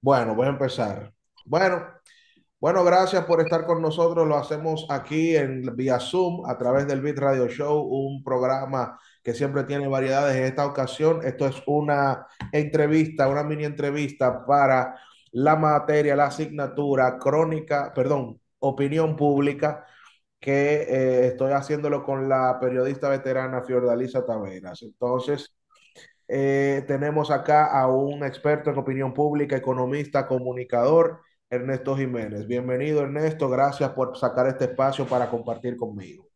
Bueno, voy a empezar. Bueno, gracias por estar con nosotros. Lo hacemos aquí en vía Zoom a través del Beat Radio Show, un programa que siempre tiene variedades. En esta ocasión, esto es una entrevista, una mini entrevista para la materia, la asignatura crónica, perdón, opinión pública, que estoy haciéndolo con la periodista veterana Fiordalisa Taveras. Entonces, tenemos acá a un experto en opinión pública, economista, comunicador, Ernesto Jiménez. Bienvenido, Ernesto. Gracias por sacar este espacio para compartir conmigo.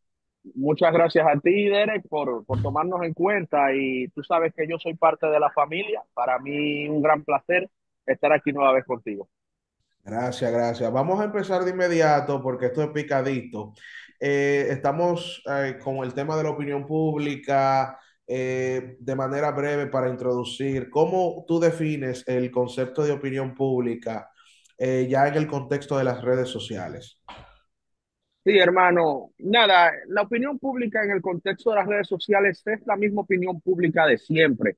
Muchas gracias a ti, Derek, por tomarnos en cuenta y tú sabes que yo soy parte de la familia. Para mí un gran placer estar aquí nueva vez contigo. Gracias, gracias. Vamos a empezar de inmediato porque esto es picadito. Estamos con el tema de la opinión pública de manera breve para introducir cómo tú defines el concepto de opinión pública ya en el contexto de las redes sociales. Sí, hermano, nada, la opinión pública en el contexto de las redes sociales es la misma opinión pública de siempre.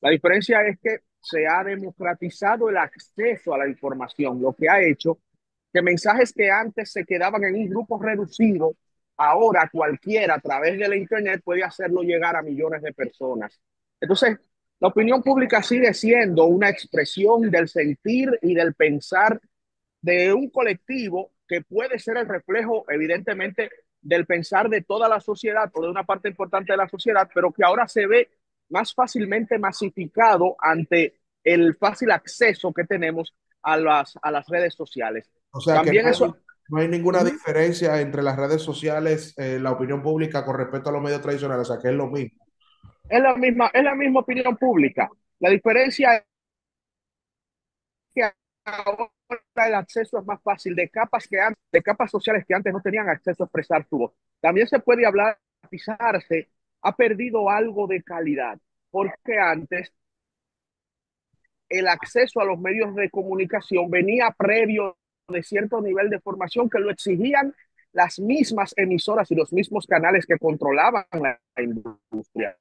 La diferencia es que se ha democratizado el acceso a la información, lo que ha hecho que mensajes que antes se quedaban en un grupo reducido, ahora cualquiera a través de la Internet puede hacerlo llegar a millones de personas. Entonces, la opinión pública sigue siendo una expresión del sentir y del pensar de un colectivo que puede ser el reflejo, evidentemente, del pensar de toda la sociedad o de una parte importante de la sociedad, pero que ahora se ve más fácilmente masificado ante el fácil acceso que tenemos a las redes sociales. O sea que También eso, no hay ninguna uh-huh, diferencia entre las redes sociales, la opinión pública con respecto a los medios tradicionales, o sea que es lo mismo. es la misma opinión pública. La diferencia es que ahora el acceso es más fácil de capas sociales que antes no tenían acceso a expresar su voz. También se puede hablar, pisarse, ha perdido algo de calidad, porque antes el acceso a los medios de comunicación venía previo de cierto nivel de formación que lo exigían las mismas emisoras y los mismos canales que controlaban la industria.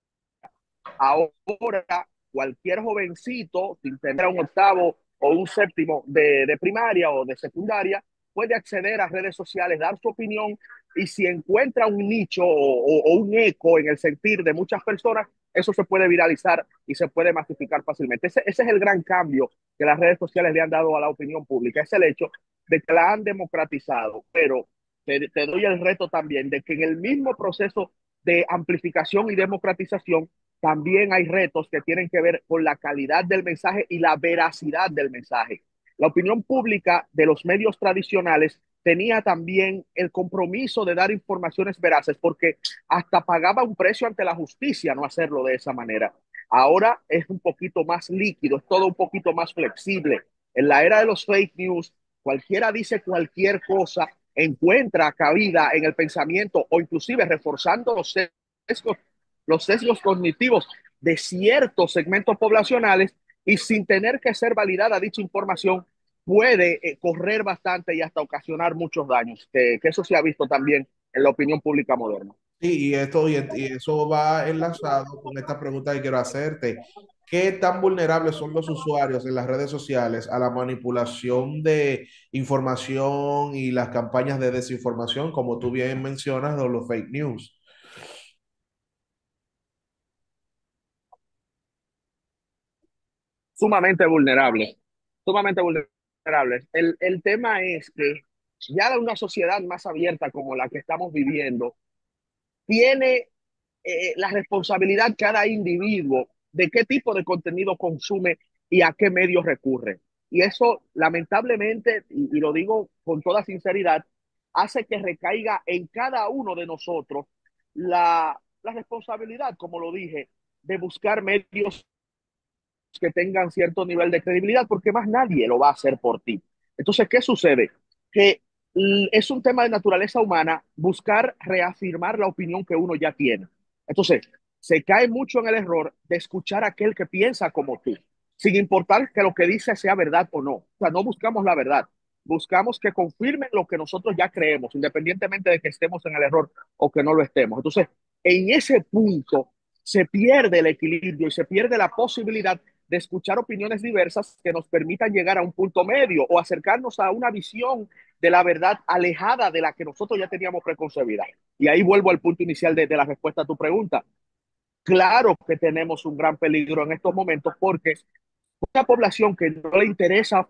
Ahora, cualquier jovencito, sin tener un octavo o un séptimo de primaria o de secundaria, puede acceder a redes sociales, dar su opinión y si encuentra un nicho o un eco en el sentir de muchas personas, eso se puede viralizar y se puede masificar fácilmente. Ese es el gran cambio que las redes sociales le han dado a la opinión pública, es el hecho de que la han democratizado, pero te doy el reto también de que en el mismo proceso de amplificación y democratización también hay retos que tienen que ver con la calidad del mensaje y la veracidad del mensaje. La opinión pública de los medios tradicionales tenía también el compromiso de dar informaciones veraces porque hasta pagaba un precio ante la justicia no hacerlo de esa manera. Ahora es un poquito más líquido, es todo un poquito más flexible. En la era de los fake news, cualquiera dice cualquier cosa, encuentra cabida en el pensamiento o inclusive reforzando los sesgos cognitivos de ciertos segmentos poblacionales y sin tener que ser validada dicha información puede correr bastante y hasta ocasionar muchos daños, que eso se ha visto también en la opinión pública moderna. Sí, y eso va enlazado con esta pregunta que quiero hacerte. ¿Qué tan vulnerables son los usuarios en las redes sociales a la manipulación de información y las campañas de desinformación, como tú bien mencionas, de los fake news? Sumamente vulnerables, sumamente vulnerables. El tema es que ya de una sociedad más abierta como la que estamos viviendo, tiene la responsabilidad cada individuo de qué tipo de contenido consume y a qué medios recurre. Y eso, lamentablemente, y lo digo con toda sinceridad, hace que recaiga en cada uno de nosotros la responsabilidad, como lo dije, de buscar medios que tengan cierto nivel de credibilidad, porque más nadie lo va a hacer por ti. Entonces, ¿qué sucede? Que es un tema de naturaleza humana buscar reafirmar la opinión que uno ya tiene. Entonces, se cae mucho en el error de escuchar a aquel que piensa como tú, sin importar que lo que dice sea verdad o no. O sea, no buscamos la verdad, buscamos que confirmen lo que nosotros ya creemos, independientemente de que estemos en el error o que no lo estemos. Entonces, en ese punto se pierde el equilibrio y se pierde la posibilidad de escuchar opiniones diversas que nos permitan llegar a un punto medio o acercarnos a una visión de la verdad alejada de la que nosotros ya teníamos preconcebida. Y ahí vuelvo al punto inicial de la respuesta a tu pregunta. Claro que tenemos un gran peligro en estos momentos porque una población que no le interesa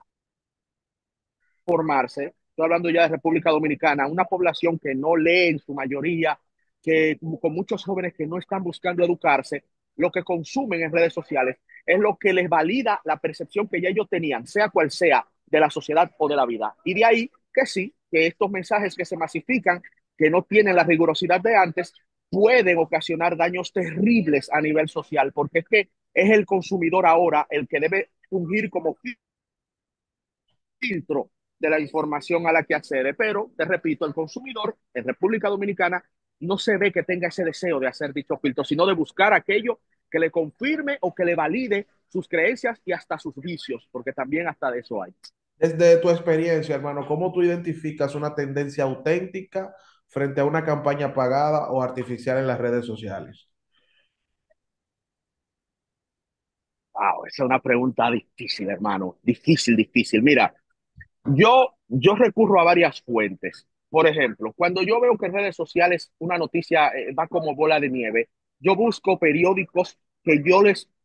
formarse, estoy hablando ya de República Dominicana, una población que no lee en su mayoría, que con muchos jóvenes que no están buscando educarse, lo que consumen en redes sociales es lo que les valida la percepción que ya ellos tenían, sea cual sea, de la sociedad o de la vida. Y de ahí que sí, que estos mensajes que se masifican, que no tienen la rigurosidad de antes, pueden ocasionar daños terribles a nivel social, porque es que es el consumidor ahora el que debe fungir como filtro de la información a la que accede. Pero, te repito, el consumidor en República Dominicana no se ve que tenga ese deseo de hacer dicho filtro, sino de buscar aquello que le confirme o que le valide sus creencias y hasta sus vicios, porque también hasta de eso hay. Desde tu experiencia, hermano, ¿cómo tú identificas una tendencia auténtica frente a una campaña pagada o artificial en las redes sociales? Wow, esa es una pregunta difícil, hermano. Difícil, difícil. Mira, yo recurro a varias fuentes. Por ejemplo, cuando yo veo que en redes sociales una noticia va como bola de nieve, yo busco periódicos que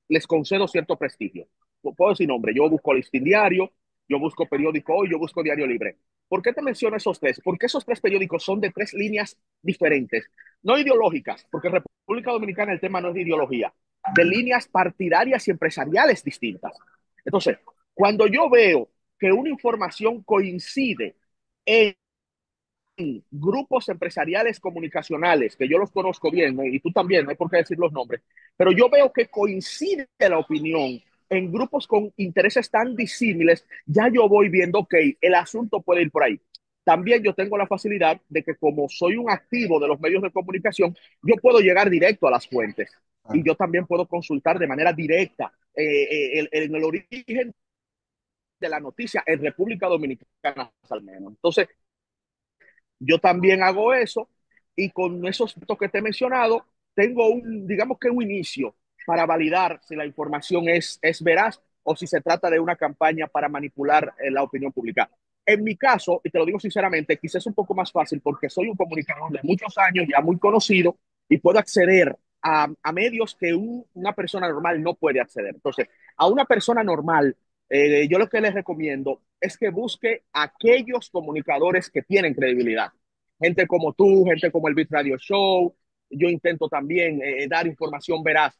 les concedo cierto prestigio. Puedo decir nombre, yo busco Listín Diario, yo busco Periódico Hoy, yo busco Diario Libre. ¿Por qué te menciono esos tres? Porque esos tres periódicos son de tres líneas diferentes, no ideológicas, porque en República Dominicana el tema no es de ideología, de líneas partidarias y empresariales distintas. Entonces, cuando yo veo que una información coincide en grupos empresariales comunicacionales, que yo los conozco bien, ¿no? Y tú también, no hay por qué decir los nombres, pero yo veo que coincide la opinión en grupos con intereses tan disímiles, ya yo voy viendo que el asunto puede ir por ahí. También yo tengo la facilidad de que como soy un activo de los medios de comunicación, yo puedo llegar directo a las fuentes y yo también puedo consultar de manera directa el origen de la noticia en República Dominicana al menos. Entonces, yo también hago eso y con esos datos que te he mencionado, tengo digamos que un inicio para validar si la información es veraz o si se trata de una campaña para manipular la opinión pública. En mi caso, y te lo digo sinceramente, quizás es un poco más fácil porque soy un comunicador de muchos años, ya muy conocido, y puedo acceder a medios que una persona normal no puede acceder. Entonces, a una persona normal, yo lo que les recomiendo es que busque aquellos comunicadores que tienen credibilidad. Gente como tú, gente como el Beat Radio Show. Yo intento también dar información veraz.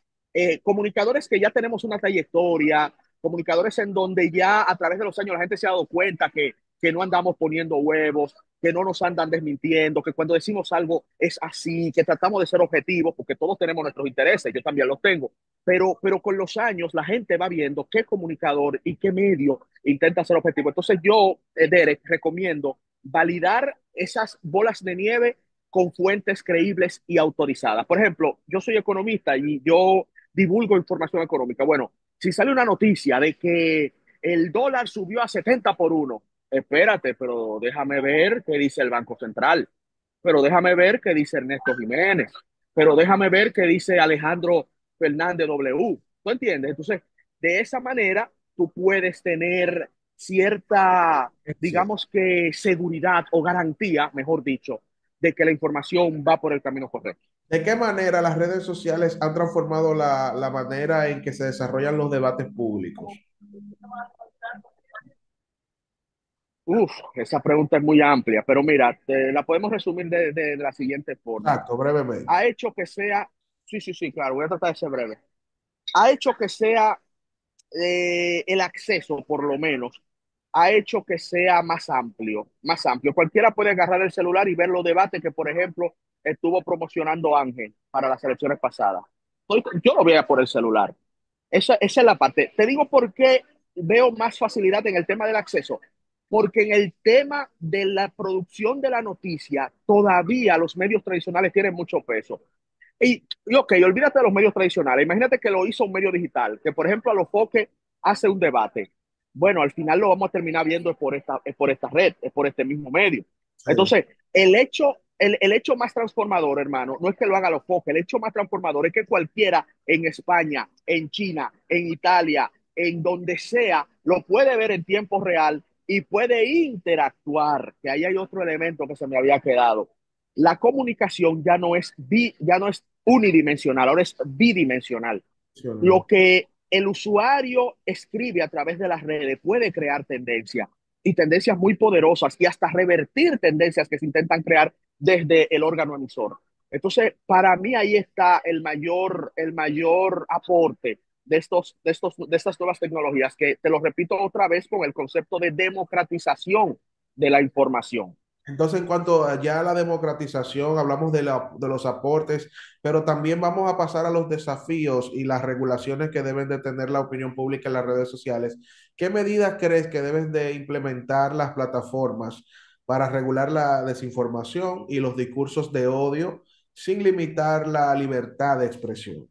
Comunicadores que ya tenemos una trayectoria, comunicadores en donde ya a través de los años la gente se ha dado cuenta que no andamos poniendo huevos, que no nos andan desmintiendo, que cuando decimos algo es así, que tratamos de ser objetivos, porque todos tenemos nuestros intereses, yo también los tengo, pero con los años la gente va viendo qué comunicador y qué medio intenta ser objetivo. Entonces yo, Derek, recomiendo validar esas bolas de nieve con fuentes creíbles y autorizadas. Por ejemplo, yo soy economista y yo divulgo información económica. Bueno, si sale una noticia de que el dólar subió a 70 por uno, espérate, pero déjame ver qué dice el Banco Central, pero déjame ver qué dice Ernesto Jiménez, pero déjame ver qué dice Alejandro Fernández W. ¿Tú entiendes? Entonces, de esa manera, tú puedes tener cierta, Sí. digamos que seguridad o garantía, mejor dicho, de que la información va por el camino correcto. ¿De qué manera las redes sociales han transformado la manera en que se desarrollan los debates públicos? Uf, esa pregunta es muy amplia, pero mira, la podemos resumir de la siguiente forma. Exacto, brevemente. Ha hecho que sea, sí, sí, sí, claro, voy a tratar de ser breve. Ha hecho que sea el acceso, por lo menos, ha hecho que sea más amplio, más amplio. Cualquiera puede agarrar el celular y ver los debates que, por ejemplo, estuvo promocionando Ángel para las elecciones pasadas. Yo lo veía por el celular. Esa es la parte. Te digo por qué veo más facilidad en el tema del acceso. Porque en el tema de la producción de la noticia, todavía los medios tradicionales tienen mucho peso. Y ok, olvídate de los medios tradicionales. Imagínate que lo hizo un medio digital, que por ejemplo a los foques hace un debate. Bueno, al final lo vamos a terminar viendo es por esta red, es por este mismo medio. Sí. Entonces, el hecho más transformador, hermano, no es que lo haga los foques, el hecho más transformador es que cualquiera en España, en China, en Italia, en donde sea, lo puede ver en tiempo real y puede interactuar, que ahí hay otro elemento que se me había quedado. La comunicación ya no es unidimensional, ahora es bidimensional. Lo que el usuario escribe a través de las redes puede crear tendencias y tendencias muy poderosas y hasta revertir tendencias que se intentan crear desde el órgano emisor. Entonces, para mí ahí está el mayor aporte de estas nuevas tecnologías, que te lo repito otra vez con el concepto de democratización de la información. Entonces, en cuanto a ya la democratización, hablamos de los aportes, pero también vamos a pasar a los desafíos y las regulaciones que deben de tener la opinión pública en las redes sociales. ¿Qué medidas crees que deben de implementar las plataformas para regular la desinformación y los discursos de odio sin limitar la libertad de expresión?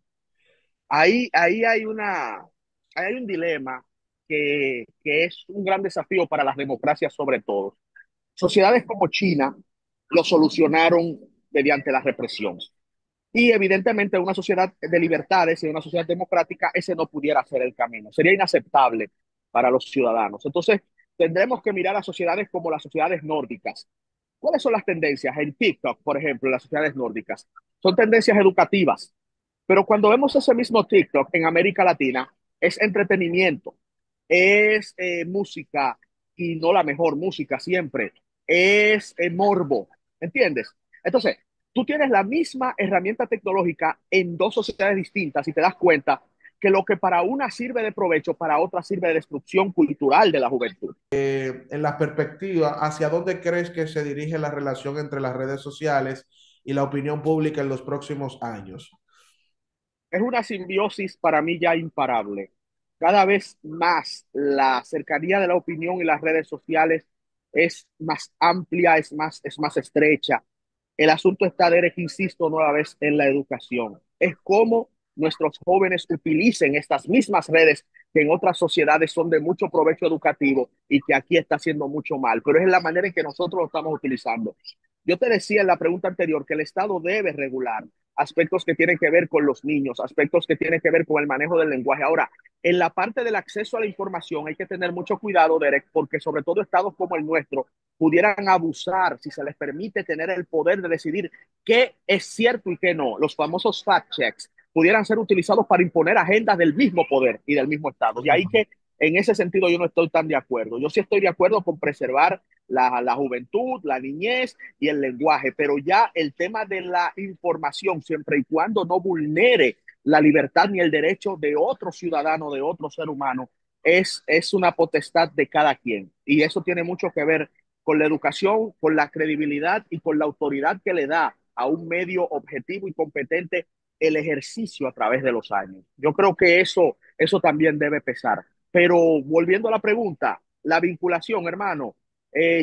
Ahí ahí hay un dilema que es un gran desafío para las democracias sobre todo. Sociedades como China lo solucionaron mediante la represión. Y evidentemente en una sociedad de libertades y en una sociedad democrática ese no pudiera ser el camino. Sería inaceptable para los ciudadanos. Entonces tendremos que mirar a sociedades como las sociedades nórdicas. ¿Cuáles son las tendencias? En TikTok, por ejemplo, en las sociedades nórdicas. Son tendencias educativas. Pero cuando vemos ese mismo TikTok en América Latina, es entretenimiento, es música y no la mejor música siempre, es morbo, ¿entiendes? Entonces, tú tienes la misma herramienta tecnológica en dos sociedades distintas y te das cuenta que lo que para una sirve de provecho, para otra sirve de destrucción cultural de la juventud. En la perspectiva, ¿hacia dónde crees que se dirige la relación entre las redes sociales y la opinión pública en los próximos años? Es una simbiosis para mí ya imparable. Cada vez más la cercanía de la opinión y las redes sociales es más amplia, es más estrecha. El asunto está, Derek, insisto nueva vez, en la educación. Es cómo nuestros jóvenes utilicen estas mismas redes que en otras sociedades son de mucho provecho educativo y que aquí está haciendo mucho mal, pero es la manera en que nosotros lo estamos utilizando. Yo te decía en la pregunta anterior que el Estado debe regular aspectos que tienen que ver con los niños, aspectos que tienen que ver con el manejo del lenguaje. Ahora, en la parte del acceso a la información hay que tener mucho cuidado, Derek, porque sobre todo estados como el nuestro pudieran abusar si se les permite tener el poder de decidir qué es cierto y qué no. Los famosos fact checks pudieran ser utilizados para imponer agendas del mismo poder y del mismo Estado. Y ahí que en ese sentido yo no estoy tan de acuerdo. Yo sí estoy de acuerdo con preservar la juventud, la niñez y el lenguaje, pero ya el tema de la información, siempre y cuando no vulnere la libertad ni el derecho de otro ciudadano, de otro ser humano, es una potestad de cada quien. Y eso tiene mucho que ver con la educación, con la credibilidad y con la autoridad que le da a un medio objetivo y competente el ejercicio a través de los años. Yo creo que eso también debe pesar. Pero volviendo a la pregunta, la vinculación, hermano,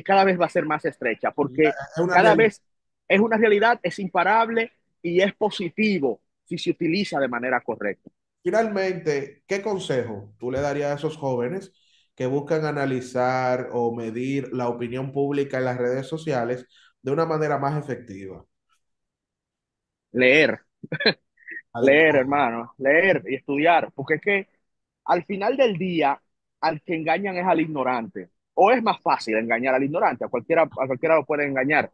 cada vez va a ser más estrecha, porque Es una cada realidad. vez es una realidad, es imparable y es positivo si se utiliza de manera correcta. Finalmente, ¿qué consejo tú le darías a esos jóvenes que buscan analizar o medir la opinión pública en las redes sociales de una manera más efectiva? Leer, leer, Adecuada. hermano, leer y estudiar, porque es que al final del día, al que engañan es al ignorante, o es más fácil engañar al ignorante, a cualquiera lo puede engañar.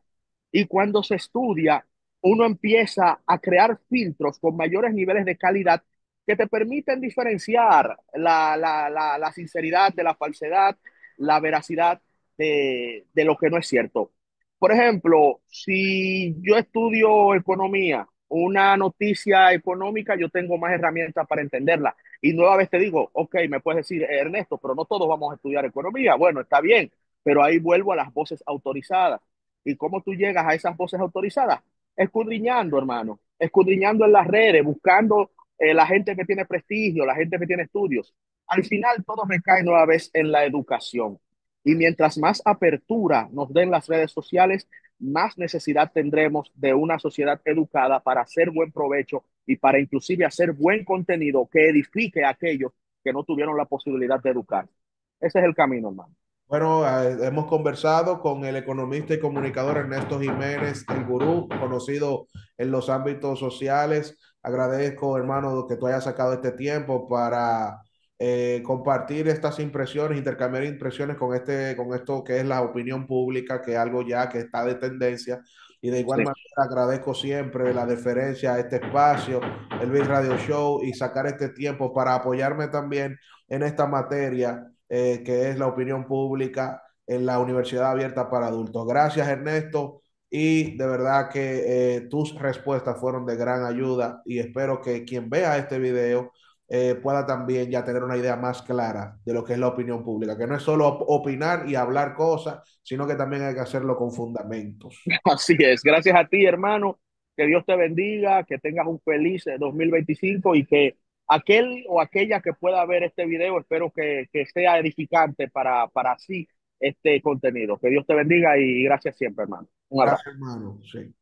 Y cuando se estudia, uno empieza a crear filtros con mayores niveles de calidad que te permiten diferenciar la sinceridad de la falsedad, la veracidad de lo que no es cierto. Por ejemplo, si yo estudio economía, una noticia económica, yo tengo más herramientas para entenderla. Y nueva vez te digo, ok, me puedes decir, Ernesto, pero no todos vamos a estudiar economía. Bueno, está bien, pero ahí vuelvo a las voces autorizadas. ¿Y cómo tú llegas a esas voces autorizadas? Escudriñando, hermano, escudriñando en las redes, buscando la gente que tiene prestigio, la gente que tiene estudios. Al final todo recae nueva vez en la educación. Y mientras más apertura nos den las redes sociales, más necesidad tendremos de una sociedad educada para hacer buen provecho y para inclusive hacer buen contenido que edifique a aquellos que no tuvieron la posibilidad de educar. Ese es el camino, hermano. Bueno, hemos conversado con el economista y comunicador Ernesto Jiménez, el gurú, conocido en los ámbitos sociales. Agradezco, hermano, que tú hayas sacado este tiempo para compartir estas impresiones, intercambiar impresiones con esto que es la opinión pública, que es algo ya que está de tendencia. Y de igual Sí. manera agradezco siempre la deferencia a este espacio, el Big Radio Show, y sacar este tiempo para apoyarme también en esta materia que es la opinión pública en la Universidad Abierta para Adultos. Gracias, Ernesto, y de verdad que tus respuestas fueron de gran ayuda y espero que quien vea este video pueda también ya tener una idea más clara de lo que es la opinión pública, que no es solo opinar y hablar cosas, sino que también hay que hacerlo con fundamentos. Así es. Gracias a ti, hermano. Que Dios te bendiga, que tengas un feliz 2025 y que aquel o aquella que pueda ver este video, espero que sea edificante para así este contenido. Que Dios te bendiga y gracias siempre, hermano. Un Gracias, abrazo. hermano. Sí.